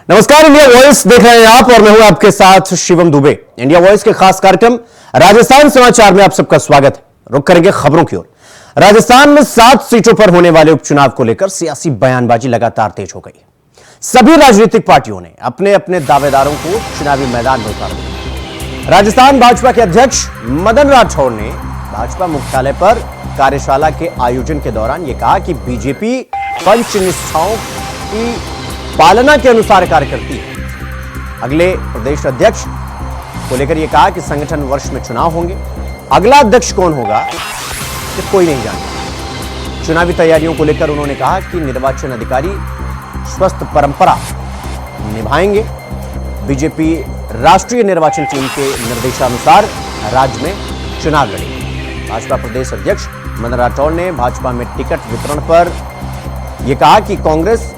नमस्कार, India voice देख रहे हैं आप और मैं हूं आपके साथ शिवम दुबे। इंडिया वॉइस के खास कार्यक्रम राजस्थान समाचार में आप सबका स्वागत है। रुक करेंगे खबरों की ओर। राजस्थान में 7 सीटों पर होने वाले उपचुनाव को लेकर सियासी बयानबाजी लगातार तेज हो गई। सभी राजनीतिक पार्टियों ने अपने अपने दावेदारों को चुनावी मैदान में उतार दिया। राजस्थान भाजपा के अध्यक्ष मदन राठौड़ ने भाजपा मुख्यालय पर कार्यशाला के आयोजन के दौरान यह कहा कि बीजेपी पंच निष्ठाओं की पालना के अनुसार कार्य करती है। अगले प्रदेश अध्यक्ष को लेकर यह कहा कि संगठन वर्ष में चुनाव होंगे। अगला अध्यक्ष कौन होगा ये कोई नहीं जानता। चुनावी तैयारियों को लेकर उन्होंने कहा कि निर्वाचन अधिकारी स्वस्थ परंपरा निभाएंगे। बीजेपी राष्ट्रीय निर्वाचन टीम के निर्देशानुसार राज्य में चुनाव लड़ेगी। भाजपा प्रदेश अध्यक्ष मदन राठौड़ ने भाजपा में टिकट वितरण पर यह कहा कि कांग्रेस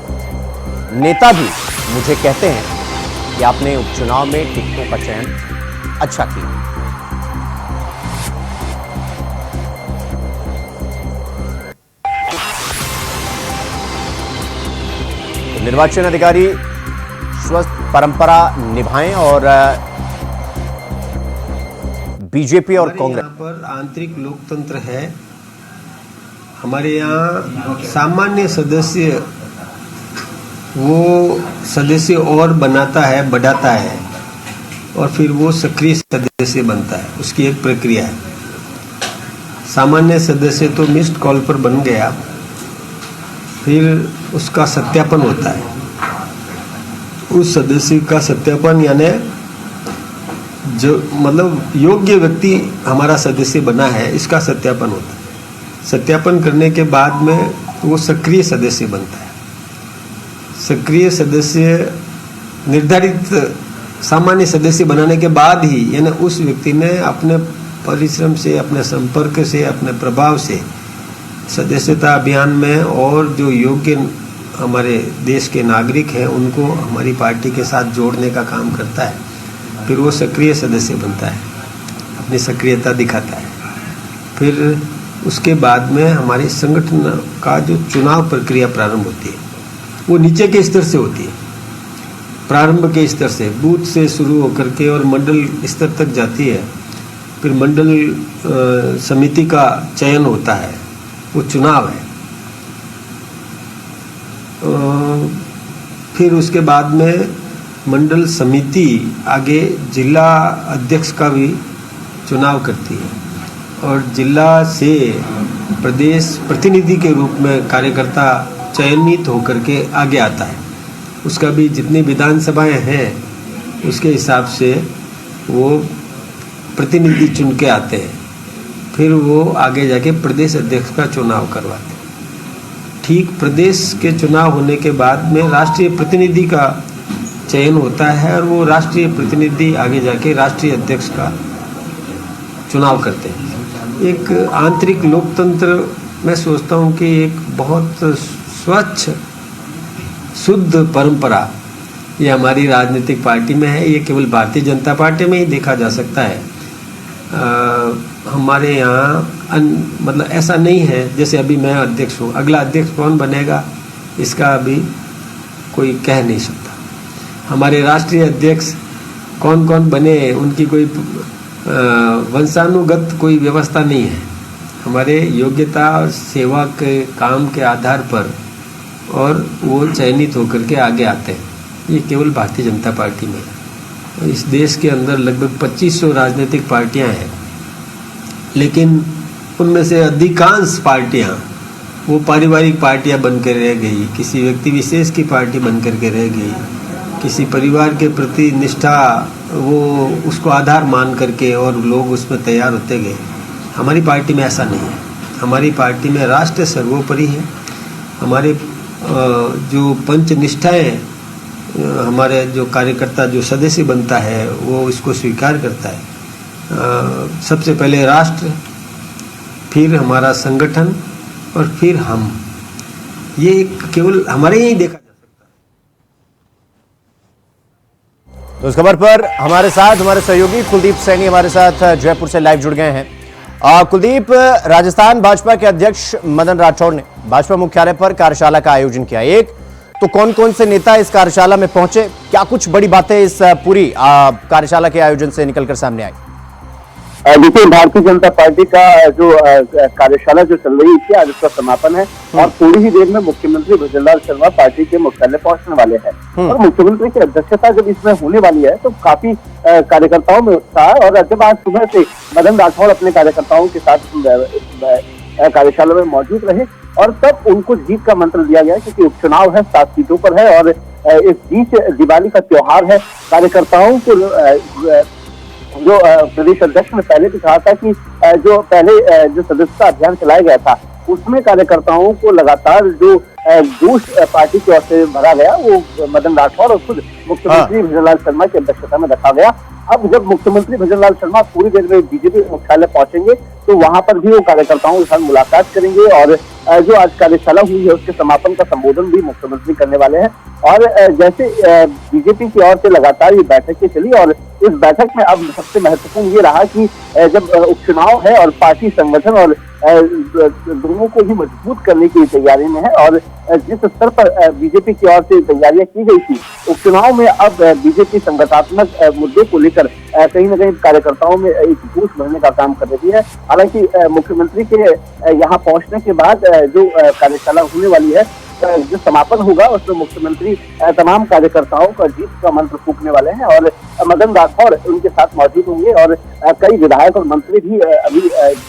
नेता भी मुझे कहते हैं कि आपने उपचुनाव में टिकटों का चयन अच्छा किया। तो निर्वाचन अधिकारी स्वस्थ परंपरा निभाएं और बीजेपी और कांग्रेस पर आंतरिक लोकतंत्र है। हमारे यहाँ सामान्य सदस्य वो सदस्य और बनाता है, बढ़ाता है और फिर वो सक्रिय सदस्य बनता है। उसकी एक प्रक्रिया है। सामान्य सदस्य तो मिस्ड कॉल पर बन गया, फिर उसका सत्यापन होता है। उस सदस्य का सत्यापन यानी जो मतलब योग्य व्यक्ति हमारा सदस्य बना है, इसका सत्यापन होता है। सत्यापन करने के बाद में वो सक्रिय सदस्य बनता है। सक्रिय सदस्य निर्धारित सामान्य सदस्य बनाने के बाद ही यानी उस व्यक्ति ने अपने परिश्रम से, अपने संपर्क से, अपने प्रभाव से सदस्यता अभियान में और जो योग्य हमारे देश के नागरिक हैं उनको हमारी पार्टी के साथ जोड़ने का काम करता है। फिर वो सक्रिय सदस्य बनता है, अपनी सक्रियता दिखाता है। फिर उसके बाद में हमारे संगठन का जो चुनाव प्रक्रिया प्रारंभ होती है वो नीचे के स्तर से होती है। प्रारंभ के स्तर से बूथ से शुरू होकर के और मंडल स्तर तक जाती है। फिर मंडल समिति का चयन होता है, वो चुनाव है। फिर उसके बाद में मंडल समिति आगे जिला अध्यक्ष का भी चुनाव करती है और जिला से प्रदेश प्रतिनिधि के रूप में कार्यकर्ता चयनित होकर के आगे आता है। उसका भी जितनी विधानसभाएं हैं उसके हिसाब से वो प्रतिनिधि चुन के आते हैं। फिर वो आगे जाके प्रदेश अध्यक्ष का चुनाव करवाते हैं। ठीक प्रदेश के चुनाव होने के बाद में राष्ट्रीय प्रतिनिधि का चयन होता है और वो राष्ट्रीय प्रतिनिधि आगे जाके राष्ट्रीय अध्यक्ष का चुनाव करते हैं। एक आंतरिक लोकतंत्र मैं सोचता हूँ कि एक बहुत स्वच्छ शुद्ध परंपरा ये हमारी राजनीतिक पार्टी में है। ये केवल भारतीय जनता पार्टी में ही देखा जा सकता है। हमारे यहाँ मतलब ऐसा नहीं है जैसे अभी मैं अध्यक्ष हूँ, अगला अध्यक्ष कौन बनेगा इसका अभी कोई कह नहीं सकता। हमारे राष्ट्रीय अध्यक्ष कौन कौन बने उनकी कोई वंशानुगत कोई व्यवस्था नहीं है। हमारे योग्यता और सेवा के काम के आधार पर और वो चयनित होकर के आगे आते हैं। ये केवल भारतीय जनता पार्टी में है। इस देश के अंदर लगभग 2500 राजनीतिक पार्टियां हैं, लेकिन उनमें से अधिकांश पार्टियां वो पारिवारिक पार्टियां बनकर रह गई, किसी व्यक्ति विशेष की पार्टी बनकर के रह गई, किसी परिवार के प्रति निष्ठा वो उसको आधार मान करके और लोग उसमें तैयार होते गए। हमारी पार्टी में ऐसा नहीं है। हमारी पार्टी में राष्ट्र सर्वोपरि है। हमारे जो पंच निष्ठाएं हमारे जो कार्यकर्ता जो सदस्य बनता है वो इसको स्वीकार करता है। सबसे पहले राष्ट्र, फिर हमारा संगठन और फिर हम। ये केवल हमारे यही देखा जा सकता है। तो इस खबर पर हमारे साथ हमारे सहयोगी कुलदीप सैनी हमारे साथ जयपुर से लाइव जुड़ गए हैं। कुलदीप, राजस्थान भाजपा के अध्यक्ष मदन राठौड़ ने भाजपा मुख्यालय पर कार्यशाला का आयोजन किया। एक तो कौन कौन से नेता इस कार्यशाला में पहुंचे, क्या कुछ बड़ी बातें इस पूरी कार्यशाला के आयोजन से निकलकर सामने आई? देखिए, भारतीय जनता पार्टी का जो कार्यशाला जो चल रही थी, आज उसका समापन है और थोड़ी ही देर में मुख्यमंत्री भजनलाल शर्मा पार्टी के मुख्यालय पहुंचने वाले हैं और मुख्यमंत्री की अध्यक्षता जब इसमें होने वाली है तो काफी कार्यकर्ताओं में उत्साह है। और जब आज सुबह से मदन राठौड़ अपने कार्यकर्ताओं के साथ कार्यशाला में मौजूद रहे और तब उनको जीत का मंत्र दिया गया, क्योंकि उपचुनाव है, 7 सीटों पर है और इस बीच दिवाली का त्योहार है। कार्यकर्ताओं को जो प्रदेश अध्यक्ष ने पहले भी कहा था कि जो पहले जो सदस्यता अभियान चलाया गया था उसमें कार्यकर्ताओं को लगातार जो जोश पार्टी की ओर से भरा गया, वो मदन राठौड़ और खुद मुख्यमंत्री भजनलाल शर्मा की अध्यक्षता में रखा गया। अब जब मुख्यमंत्री भजनलाल शर्मा पूरी देर में बीजेपी मुख्यालय पहुंचेंगे तो वहां पर भी वो कार्यकर्ताओं के साथ मुलाकात करेंगे और जो आज कार्यशाला हुई है उसके समापन का संबोधन भी मुख्यमंत्री करने वाले हैं। और जैसे बीजेपी की ओर से लगातार ये बैठकें चली और इस बैठक में अब सबसे महत्वपूर्ण ये रहा कि जब उपचुनाव है और पार्टी संगठन और दोनों को ही मजबूत करने की तैयारी में है और जिस स्तर पर बीजेपी की ओर से तैयारियां की गई थी उपचुनाव में, अब बीजेपी संगठनात्मक मुद्दे को लेकर कहीं न कहीं कार्यकर्ताओं में एक जोश भरने का काम कर रही है। हालांकि मुख्यमंत्री के यहाँ पहुंचने के बाद जो कार्यशाला होने वाली है, जो समापन होगा उसमें मुख्यमंत्री तमाम कार्यकर्ताओं का जीत का मंत्र फूंकने वाले हैं और मदन राठौड़ उनके साथ मौजूद होंगे और कई विधायक और मंत्री भी अभी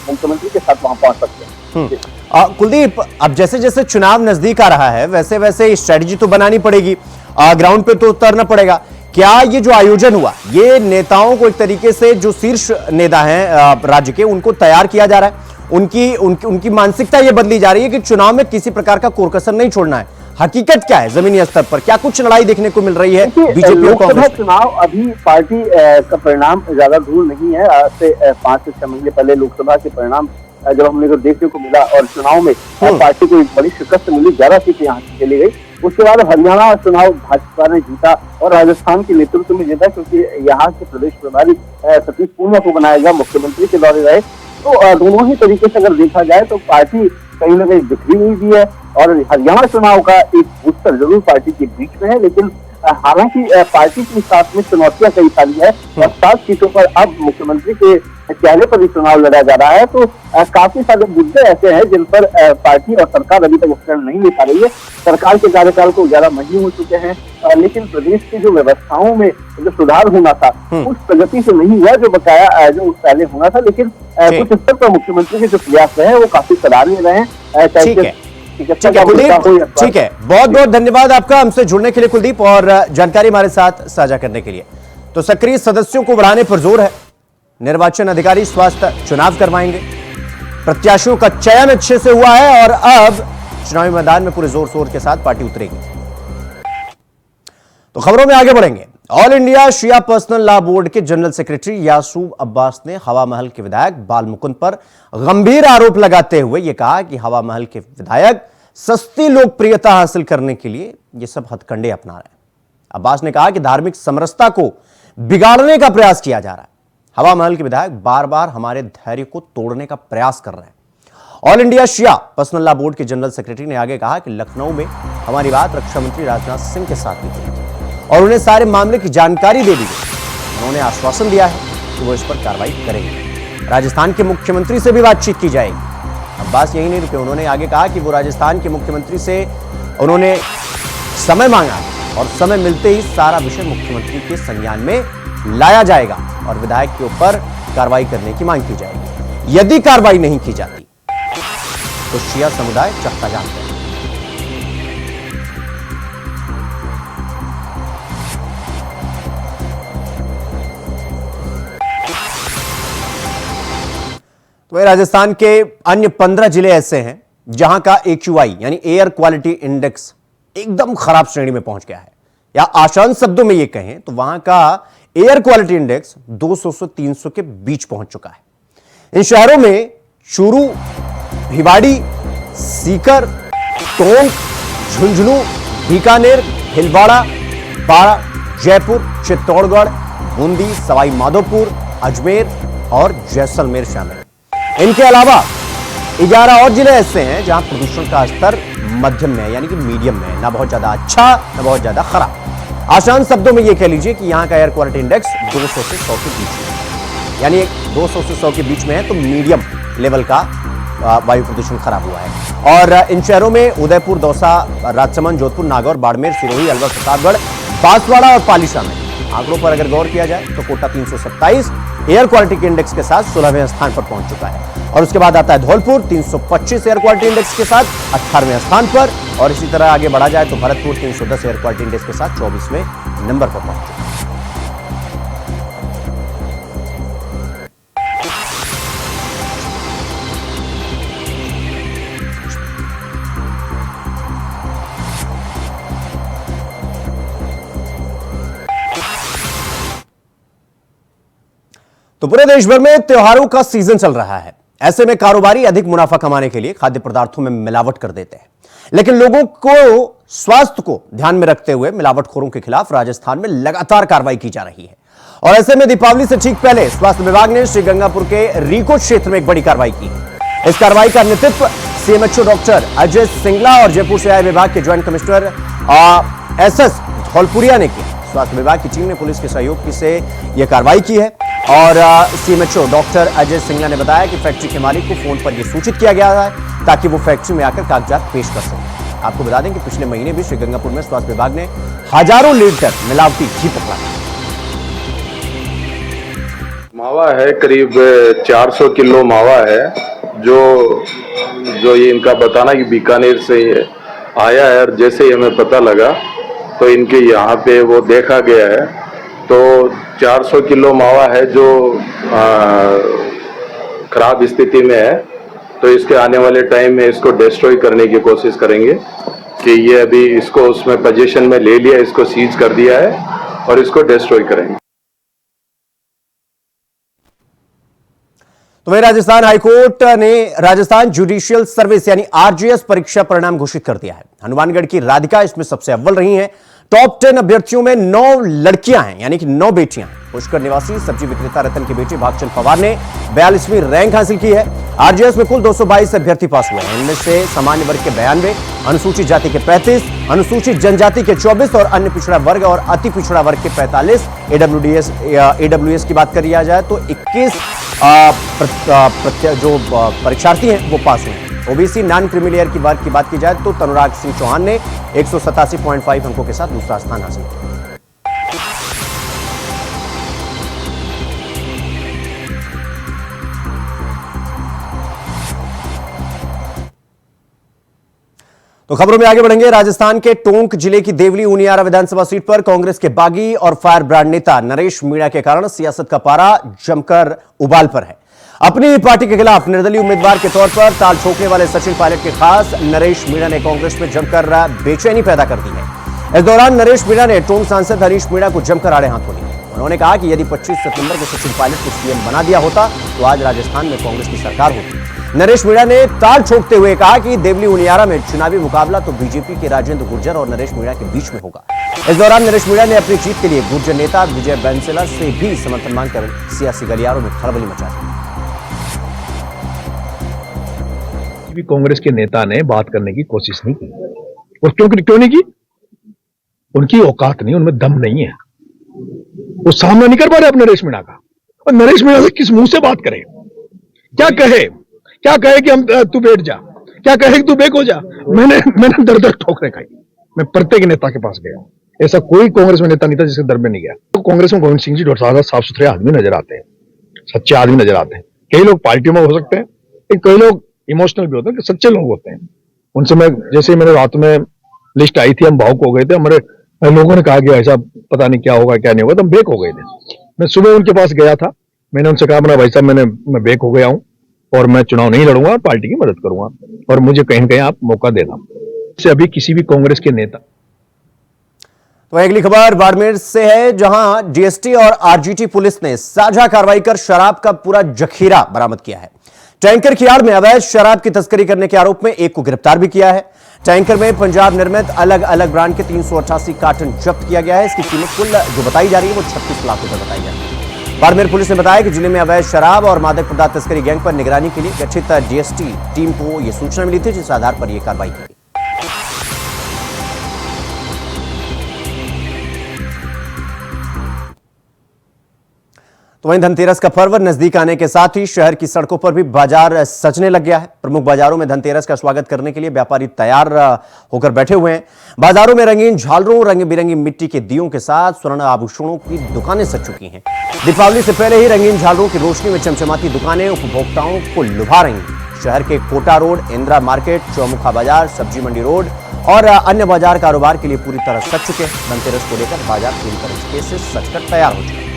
मुख्यमंत्री के साथ वहां पहुंच सकते हैं। कुलदीप, अब जैसे जैसे चुनाव नजदीक आ रहा है वैसे वैसे स्ट्रेटजी तो बनानी पड़ेगी, ग्राउंड पे तो उतरना पड़ेगा। क्या ये जो आयोजन हुआ ये नेताओं को एक तरीके से जो शीर्ष नेता हैं राज्य के उनको तैयार किया जा रहा है, उनकी मानसिकता ये बदली जा रही है कि चुनाव में किसी प्रकार का कोरकसर नहीं छोड़ना है? हकीकत क्या है जमीनी स्तर पर, क्या कुछ लड़ाई देखने को मिल रही है बीजेपी और कांग्रेस? चुनाव अभी पार्टी का परिणाम ज्यादा दूर नहीं है। आज से 5 से 6 महीने पहले लोकसभा के परिणाम जब हमने को देखने को मिला और चुनाव में पार्टी को एक बड़ी शिकस्त मिली, 11 सीटें यहाँ से चली गई। उसके बाद हरियाणा चुनाव भाजपा ने जीता और राजस्थान के नेतृत्व में जीता, क्योंकि यहाँ के प्रदेश प्रभारी सतीश पूनिया को बनाया गया, मुख्यमंत्री के दौरे रहे। तो दोनों ही तरीके से अगर देखा जाए तो पार्टी कहीं ना कहीं बिखरी हुई भी है और हरियाणा चुनाव का एक बूस्टर जरूर पार्टी के बीच में है, लेकिन हालांकि पार्टी के साथ में चुनौतियां कई सारी है और 7 सीटों पर अब मुख्यमंत्री के चेहरे पर ही चुनाव लड़ा जा रहा है। तो काफी सारे मुद्दे ऐसे हैं जिन पर पार्टी और सरकार अभी तक स्टैंड नहीं ले पा रही है। सरकार के कार्यकाल को 11 महीने हो चुके हैं, लेकिन प्रदेश की जो व्यवस्थाओं में जो सुधार होना था उस प्रगति से नहीं हुआ जो बकाया जो पहले होना था। लेकिन कुछ स्तर पर मुख्यमंत्री के जो प्रयास रहे हैं वो काफी सराहनीय रहे हैं। ठीक है, बहुत बहुत धन्यवाद आपका हमसे जुड़ने के लिए कुलदीप और जानकारी हमारे साथ साझा करने के लिए। तो सक्रिय सदस्यों को बढ़ाने पर जोर है, निर्वाचन अधिकारी स्वास्थ्य चुनाव करवाएंगे, प्रत्याशियों का चयन अच्छे से हुआ है और अब चुनावी मैदान में पूरे जोर शोर के साथ पार्टी उतरेगी। तो खबरों में आगे बढ़ेंगे। ऑल इंडिया शिया पर्सनल लॉ बोर्ड के जनरल सेक्रेटरी यासूब अब्बास ने हवा महल के विधायक बाल मुकुंद पर गंभीर आरोप लगाते हुए यह कहा कि हवा महल के विधायक सस्ती लोकप्रियता हासिल करने के लिए यह सब हथकंडे अपना रहे हैं। अब्बास ने कहा कि धार्मिक समरसता को बिगाड़ने का प्रयास किया जा रहा है। हवा महल के विधायक बार बार हमारे धैर्य को तोड़ने का प्रयास कर रहे हैं। ऑल इंडिया शिया पर्सनल लॉ बोर्ड के जनरल सेक्रेटरी ने आगे कहा कि लखनऊ में हमारी बात रक्षा मंत्री राजनाथ सिंह के साथ भी हुई और उन्हें सारे मामले की जानकारी दे दी गई। उन्होंने आश्वासन दिया है कि वो इस पर कार्रवाई करेंगे। राजस्थान के मुख्यमंत्री से भी बातचीत की जाएगी। अब्बास यही नहीं रुके, उन्होंने आगे कहा कि वो राजस्थान के मुख्यमंत्री से उन्होंने समय मांगा और समय मिलते ही सारा विषय मुख्यमंत्री के संज्ञान में लाया जाएगा और विधायक के ऊपर कार्रवाई करने की मांग की जाएगी। यदि कार्रवाई नहीं की जाती तो शिया समुदाय चक्का जाम करेगा। तो राजस्थान के अन्य 15 जिले ऐसे हैं जहां का AQI यानी एयर क्वालिटी इंडेक्स एकदम खराब श्रेणी में पहुंच गया है, या आसान शब्दों में यह कहें तो वहां का एयर क्वालिटी इंडेक्स 200 से 300 के बीच पहुंच चुका है। इन शहरों में चूरू, भिवाड़ी, सीकर, टोंक, झुंझुनू, बीकानेर, भीलवाड़ा, बाड़ा, जयपुर, चित्तौड़गढ़, बूंदी, सवाई माधोपुर, अजमेर और जैसलमेर शामिल हैं। इनके अलावा 11 और जिले ऐसे हैं जहां प्रदूषण का स्तर मध्यम में है, यानी कि मीडियम में है, ना बहुत ज्यादा अच्छा ना बहुत ज्यादा खराब। आसान शब्दों में यह कह लीजिए कि यहां का एयर क्वालिटी इंडेक्स 200 से 100 के बीच में, यानी 200 से 100 के बीच में है तो मीडियम लेवल का वायु प्रदूषण खराब हुआ है। और इन शहरों में उदयपुर, दौसा, राजसमंद, जोधपुर, नागौर, बाड़मेर, सिरोही, अलवर, प्रतापगढ़, बांसवाड़ा और पाली शामिल हैं। आंकड़ों पर अगर गौर किया जाए तो कोटा 327 एयर क्वालिटी के इंडेक्स के साथ 16वें स्थान पर पहुंच चुका है, और उसके बाद आता है धौलपुर 325 एयर क्वालिटी इंडेक्स के साथ 18वें स्थान पर, और इसी तरह आगे बढ़ा जाए तो भरतपुर 310 एयर क्वालिटी इंडेक्स के साथ 24वें नंबर पर पहुंच चुका है। तो पूरे देश भर में त्योहारों का सीजन चल रहा है। ऐसे में कारोबारी अधिक मुनाफा कमाने के लिए खाद्य पदार्थों में मिलावट कर देते हैं, लेकिन लोगों को स्वास्थ्य को ध्यान में रखते हुए मिलावटखोरों के खिलाफ राजस्थान में लगातार कार्रवाई की जा रही है। और ऐसे में दीपावली से ठीक पहले स्वास्थ्य विभाग ने श्रीगंगापुर के रीको क्षेत्र में एक बड़ी कार्रवाई की है। इस कार्रवाई का नेतृत्व सीएमएचओ डॉक्टर अजय सिंगला और जयपुर से आए विभाग के ज्वाइंट कमिश्नर एसएस धौलपुरिया ने किया। स्वास्थ्य विभाग की टीम ने पुलिस के सहयोग से यह कार्रवाई की है, और सीएमएचओ डॉक्टर अजय सिंगला ने बताया कि फैक्ट्री के मालिक को फोन पर यह सूचित किया गया है ताकि वो फैक्ट्री में आकर कागजात पेश कर सके। आपको बता दें कि पिछले महीने भी श्रीगंगापुर में स्वास्थ्य विभाग ने हजारों लीटर मिलावटी घी पकड़ा। मावा है, करीब 400 किलो मावा है जो ये इनका बताना कि बीकानेर से आया है, और जैसे ही हमें पता लगा तो इनके यहाँ पे वो देखा गया है तो 400 किलो मावा है जो खराब स्थिति में है। तो इसके आने वाले टाइम में इसको डिस्ट्रॉय करने की कोशिश करेंगे कि ये अभी इसको उसमें पोजीशन में ले लिया, इसको सीज कर दिया है और इसको डिस्ट्रॉय करेंगे। तो वही राजस्थान हाईकोर्ट ने राजस्थान जुडिशियल सर्विस यानी आरजीएस परीक्षा परिणाम घोषित कर दिया है। हनुमानगढ़ की राधिका इसमें सबसे अव्वल रही हैं। टॉप 10 अभ्यर्थियों में 9 लड़कियां हैं, यानी कि 9 बेटियां। पुष्कर निवासी सब्जी विक्रेता रतन के बेटे भागचंद पवार ने 42वीं रैंक हासिल की है। आरजीएस में कुल 222 अभ्यर्थी पास हुए हैं। इनमें से सामान्य वर्ग के 92, अनुसूचित जाति के 35, अनुसूचित जनजाति के 24 और अन्य पिछड़ा वर्ग और अति पिछड़ा वर्ग के 45। एडब्ल्यूएस की बात करी जाए तो 21 जो परीक्षार्थी हैं वो पास हुए हैं। ओबीसी नॉन क्रीमी की वर्ग की बात की जाए तो तनुराग सिंह चौहान ने 187.5 अंकों के साथ दूसरा स्थान हासिल किया। तो खबरों में आगे बढ़ेंगे। राजस्थान के टोंक जिले की देवली उनियारा विधानसभा सीट पर कांग्रेस के बागी और फायर ब्रांड नेता नरेश मीणा के कारण सियासत का पारा जमकर उबाल पर है। अपनी पार्टी के खिलाफ निर्दलीय उम्मीदवार के तौर पर ताल ठोकने वाले सचिन पायलट के खास नरेश मीणा ने कांग्रेस में जमकर बेचैनी पैदा कर दी है। इस दौरान नरेश मीणा ने टोंक सांसद हरीश मीणा को जमकर आड़े हाथों लिया। उन्होंने कहा कि यदि 25 सितंबर को सचिन पायलट को सीएम बना दिया होता तो आज राजस्थान में कांग्रेस की सरकार होती। नरेश मीणा ने ताल ठोकते हुए कहा कि देवली उनियारा में चुनावी मुकाबला तो बीजेपी के राजेंद्र गुर्जर और नरेश मीणा के बीच में होगा। इस दौरान नरेश मीणा ने अपनी जीत के लिए गुर्जर नेता विजय बैंसला से भी समर्थन मांगकर सियासी गलियारों में खलबली मचा दी। कांग्रेस के नेता ने बात करने की कोशिश नहीं की, और क्यों नहीं की? उनकी औकात नहीं, उनमें दम नहीं है। वो सामना नहीं कर पा रहे अपने नरेश मीणा का, और नरेश मीणा से किस मुंह से बात करें? क्या कहे कि हम तू बैठ जा, क्या कहे कि तू बेक हो जा। मैंने दर दर ठोकरे खाई। मैं प्रत्येक नेता के पास गया, ऐसा कोई कांग्रेस में नेता नहीं था जिसके दर में नहीं गया। तो कांग्रेस में गोविंद सिंह जी ढोटाला साफ सुथरे आदमी नजर आते हैं, सच्चे आदमी नजर आते हैं। कई लोग पार्टियों में हो सकते हैं, कई लोग इमोशनल भी होते हैं, कि सच्चे लोग होते हैं। उनसे मैं जैसे मैंने रात में लिस्ट आई थी, हम भावुक हो गए थे। हमारे लोगों ने कहा कि ऐसा पता नहीं क्या होगा क्या नहीं होगा, तो हम बेक हो गए थे। मैं सुबह उनके पास गया था, मैंने उनसे कहा भाई साहब मैं बेक हो गया हूं और मैं चुनाव नहीं लड़ूंगा, पार्टी की मदद करूंगा, और मुझे कहीं ना कहीं आप मौका देना। इससे अभी किसी भी कांग्रेस के नेता। तो अगली खबर बाड़मेर से है, जहां डीएसटी और आरजीटी पुलिस ने साझा कार्रवाई कर शराब का पूरा जखीरा बरामद किया है। टैंकर की आड़ में अवैध शराब की तस्करी करने के आरोप में एक को गिरफ्तार भी किया है। टैंकर में पंजाब निर्मित अलग अलग ब्रांड के 388 कार्टन जब्त किया गया है। इसकी कीमत कुल जो बताई जा रही है वो 36 लाख रुपए बताई जा रही है। बाड़मेर पुलिस ने बताया कि जिले में अवैध शराब और मादक पदार्थ तस्करी गैंग पर निगरानी के लिए गठित डीएसटी टीम को यह सूचना मिली थी, जिस आधार पर यह कार्रवाई की गई। तो वहीं धनतेरस का पर्व नजदीक आने के साथ ही शहर की सड़कों पर भी बाजार सजने लग गया है। प्रमुख बाजारों में धनतेरस का स्वागत करने के लिए व्यापारी तैयार होकर बैठे हुए हैं। बाजारों में रंगीन झालरों, रंग बिरंगी मिट्टी के दियों के साथ स्वर्ण आभूषणों की दुकानें सज चुकी हैं। दीपावली से पहले ही रंगीन झालरों की रोशनी में चमचमाती दुकानें उपभोक्ताओं को लुभा रही हैं। शहर के कोटा रोड, इंदिरा मार्केट, चौमुखा बाजार, सब्जी मंडी रोड और अन्य बाजार कारोबार के लिए पूरी तरह सज चुके हैं। धनतेरस को लेकर बाजार पूरी तरीके से सजकर तैयार हो चुके हैं।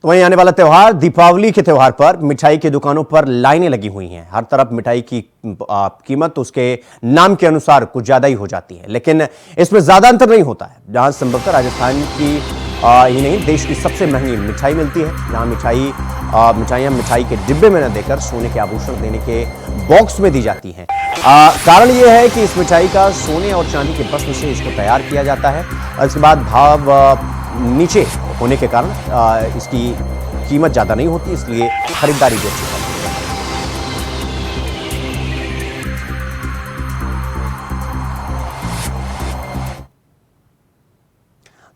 तो वहीं आने वाला त्योहार दीपावली के त्योहार पर मिठाई की दुकानों पर लाइनें लगी हुई हैं। हर तरफ मिठाई की कीमत उसके नाम के अनुसार कुछ ज्यादा ही हो जाती है, लेकिन इसमें ज्यादा अंतर नहीं होता है। जहां संभवतः राजस्थान की ही नहीं देश की सबसे महंगी मिठाई मिलती है, जहां मिठाइयां मिठाई के डिब्बे में न देकर सोने के आभूषण देने के बॉक्स में दी जाती हैं। कारण यह है कि इस मिठाई का सोने और चांदी के भस्म से इसको तैयार किया जाता है और इसके बाद भाव नीचे होने के कारण इसकी कीमत ज्यादा नहीं होती, इसलिए खरीदारी भी अच्छी होती है।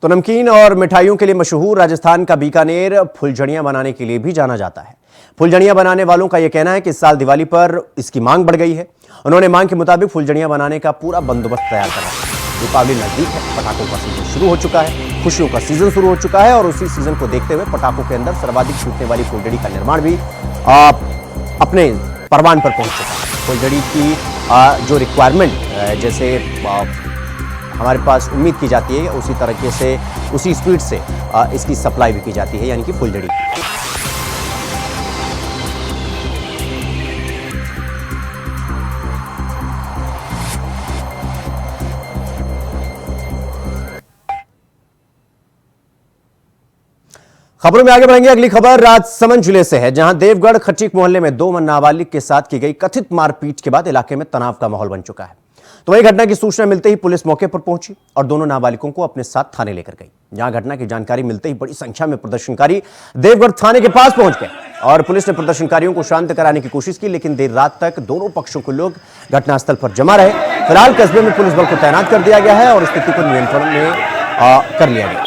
तो नमकीन और मिठाइयों के लिए मशहूर राजस्थान का बीकानेर फुलझड़ियां बनाने के लिए भी जाना जाता है। फुलझड़ियां बनाने वालों का यह कहना है कि इस साल दिवाली पर इसकी मांग बढ़ गई है। उन्होंने मांग के मुताबिक फुलझड़ियां बनाने का पूरा बंदोबस्त तैयार कर रखा है। दीपावली नजदीक है, पटाखों का सीजन शुरू हो चुका है, खुशियों का सीजन शुरू हो चुका है और उसी सीजन को देखते हुए पटाखों के अंदर सर्वाधिक छूटने वाली फुलझड़ी का निर्माण भी अपने परवान पर पहुंच चुका है। फुलझड़ी की जो रिक्वायरमेंट जैसे हमारे पास उम्मीद की जाती है, उसी तरीके से उसी स्पीड से इसकी सप्लाई भी की जाती है, यानी कि फुलझड़ी। खबरों में आगे बढ़ेंगे। अगली खबर राजसमंद जिले से है, जहां देवगढ़ खटीक मोहल्ले में 2 नाबालिग के साथ की गई कथित मारपीट के बाद इलाके में तनाव का माहौल बन चुका है। तो वही घटना की सूचना मिलते ही पुलिस मौके पर पहुंची और दोनों नाबालिगों को अपने साथ थाने लेकर गई। जहां घटना की जानकारी मिलते ही बड़ी संख्या में प्रदर्शनकारी देवगढ़ थाने के पास पहुंच गए और पुलिस ने प्रदर्शनकारियों को शांत कराने की कोशिश की, लेकिन देर रात तक दोनों पक्षों के लोग घटनास्थल पर जमा रहे। फिलहाल कस्बे में पुलिस बल को तैनात कर दिया गया है और स्थिति को नियंत्रण में कर लिया गया।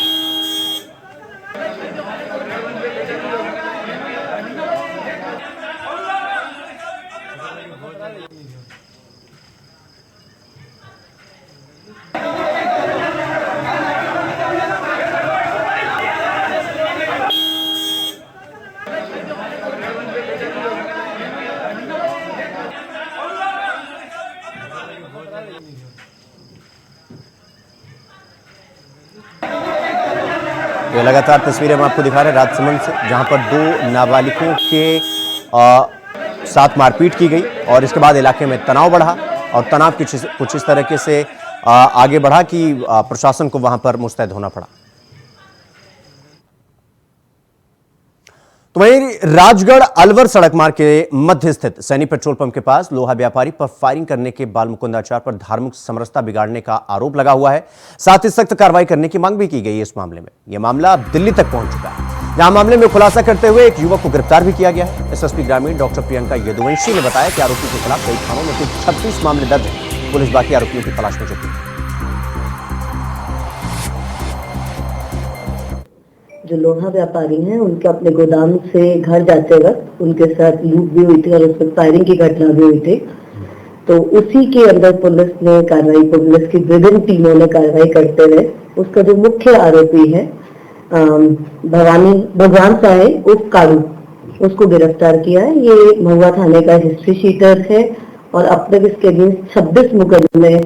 ये लगातार तस्वीरें हम आपको दिखा रहे हैं राजसमंद से, जहां पर 2 नाबालिगों के साथ मारपीट की गई और इसके बाद इलाके में तनाव बढ़ा और तनाव कुछ इस तरीके से आगे बढ़ा कि प्रशासन को वहां पर मुस्तैद होना पड़ा। तो वहीं राजगढ़ अलवर सड़क मार्ग के मध्य स्थित सैनी पेट्रोल पंप के पास लोहा व्यापारी पर फायरिंग करने के बाल मुकुंदाचार पर धार्मिक समरसता बिगाड़ने का आरोप लगा हुआ है। साथ ही सख्त कार्रवाई करने की मांग भी की गई है। इस मामले में यह मामला अब दिल्ली तक पहुंच चुका है, जहां मामले में खुलासा करते हुए एक युवक को गिरफ्तार भी किया गया है। एसएसपी ग्रामीण डॉक्टर प्रियंका यदुवंशी ने बताया कि आरोपी के खिलाफ कई थानों में कुल 36 मामले दर्ज है। पुलिस बाकी आरोपियों की तलाश में जुटी है। जो लोहा व्यापारी हैं उनके अपने गोदाम से घर जाते वक्त उनके साथ लूट भी हुई थी और उसमें फायरिंग की घटना भी हुई थी। तो उसी के अंदर पुलिस ने कार्रवाई, पुलिस की विभिन्न टीमों ने कार्रवाई करते हुए उसका जो मुख्य आरोपी है भगवान साहेब उर्फ कारू, उसको गिरफ्तार किया है। ये महुआ थाने का हिस्ट्री शीटर है और अब तक इसके अगेंस्ट 26 मुकदमे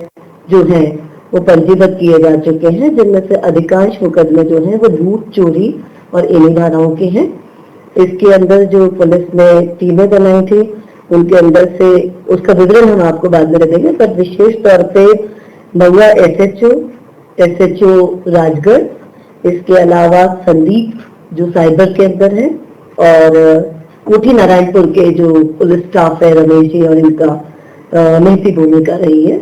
जो हैं वो पंजीबद्ध किए जा चुके हैं, जिनमें से अधिकांश मुकदमे जो हैं वो लूट, चोरी और इन्हीं धाराओं के हैं। इसके अंदर जो पुलिस ने टीमें बनाई थी उनके अंदर से उसका विवरण हम आपको बाद में देंगे, पर विशेष तौर पे महुआ एसएचओ राजगढ़, इसके अलावा संदीप जो साइबर के अंदर है और कोठी नारायणपुर के जो पुलिस स्टाफ है रमेश जी, और इनका महती भूमिका रही है।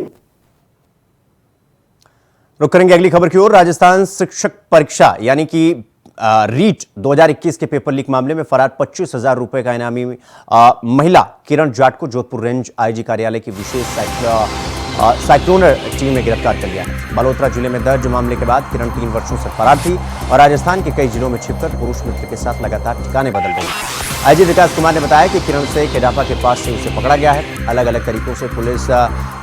रुक करेंगे अगली खबर की ओर। राजस्थान शिक्षक परीक्षा यानी कि रीट 2021 के पेपर लीक मामले में फरार 25,000 रुपए का इनामी महिला किरण जाट को जोधपुर रेंज आईजी कार्यालय की विशेष साइक्लोन टीम ने गिरफ्तार कर लिया है। बलोत्रा जिले में दर्ज मामले के बाद किरण 3 वर्षों से फरार थी और राजस्थान के कई जिलों में छिपकर पुरुष मित्र के साथ लगातार ठिकाने बदल रही थी। आईजी विकास कुमार ने बताया कि किरण से केडापा के पास से उसे पकड़ा गया है। अलग अलग तरीकों से पुलिस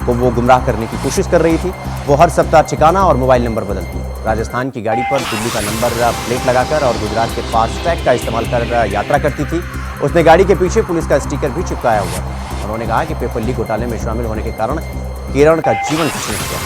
को वो गुमराह करने की कोशिश कर रही थी। वो हर सप्ताह ठिकाना और मोबाइल नंबर बदलती है। राजस्थान की गाड़ी पर दिल्ली का नंबर प्लेट लगाकर और गुजरात के फास्टैग का इस्तेमाल कर यात्रा करती थी। उसने गाड़ी के पीछे पुलिस का स्टिकर भी चिपकाया हुआ था। उन्होंने कहा कि पेपर लीक घोटाले में शामिल होने के कारण किरण का जीवन खतरे में गया।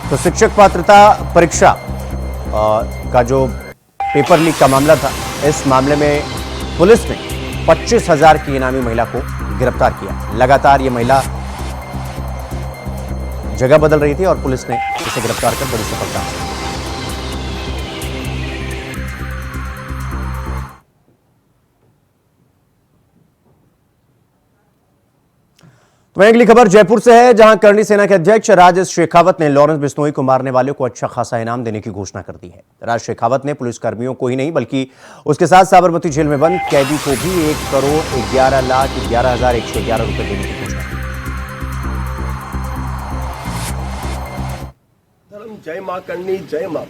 तो शिक्षक पात्रता परीक्षा का जो पेपर लीक का मामला था, इस मामले में पुलिस ने 25,000 की इनामी महिला को गिरफ्तार किया। लगातार ये महिला जगह बदल रही थी और पुलिस ने इसे गिरफ्तार कर बड़ी सफलता हासिल की। तो अगली खबर जयपुर से है, जहां करणी सेना के अध्यक्ष राज शेखावत ने लॉरेंस बिश्नोई को मारने वालों को अच्छा खासा इनाम देने की घोषणा कर दी है। राज शेखावत ने पुलिसकर्मियों को ही नहीं बल्कि उसके साथ साबरमती जेल में बंद कैदी को भी 1,11,11,111 रुपए देने की घोषणा की। जय मां करणी, जय मां।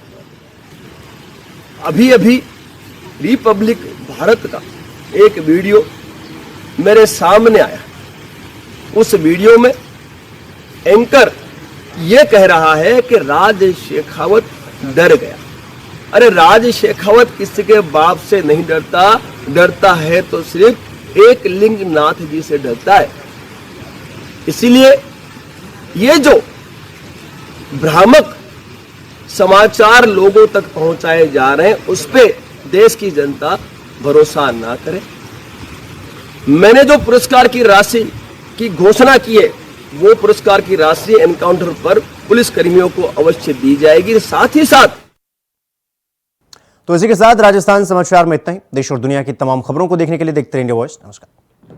अभी अभी रिपब्लिक भारत का एक वीडियो मेरे सामने आया। उस वीडियो में एंकर ये कह रहा है कि राज शेखावत डर गया। अरे राज शेखावत किसी के बाप से नहीं डरता, डरता है तो सिर्फ एक लिंगनाथ जी से डरता है। इसीलिए ये जो भ्रामक समाचार लोगों तक पहुंचाए जा रहे हैं, उस पे देश की जनता भरोसा ना करे। मैंने जो पुरस्कार की राशि की घोषणा की है, वो पुरस्कार की राशि एनकाउंटर पर पुलिस कर्मियों को अवश्य दी जाएगी। साथ ही साथ तो इसी के साथ राजस्थान समाचार में इतना ही। देश और दुनिया की तमाम खबरों को देखने के लिए देखते रहिए इंडिया वॉइस। नमस्कार।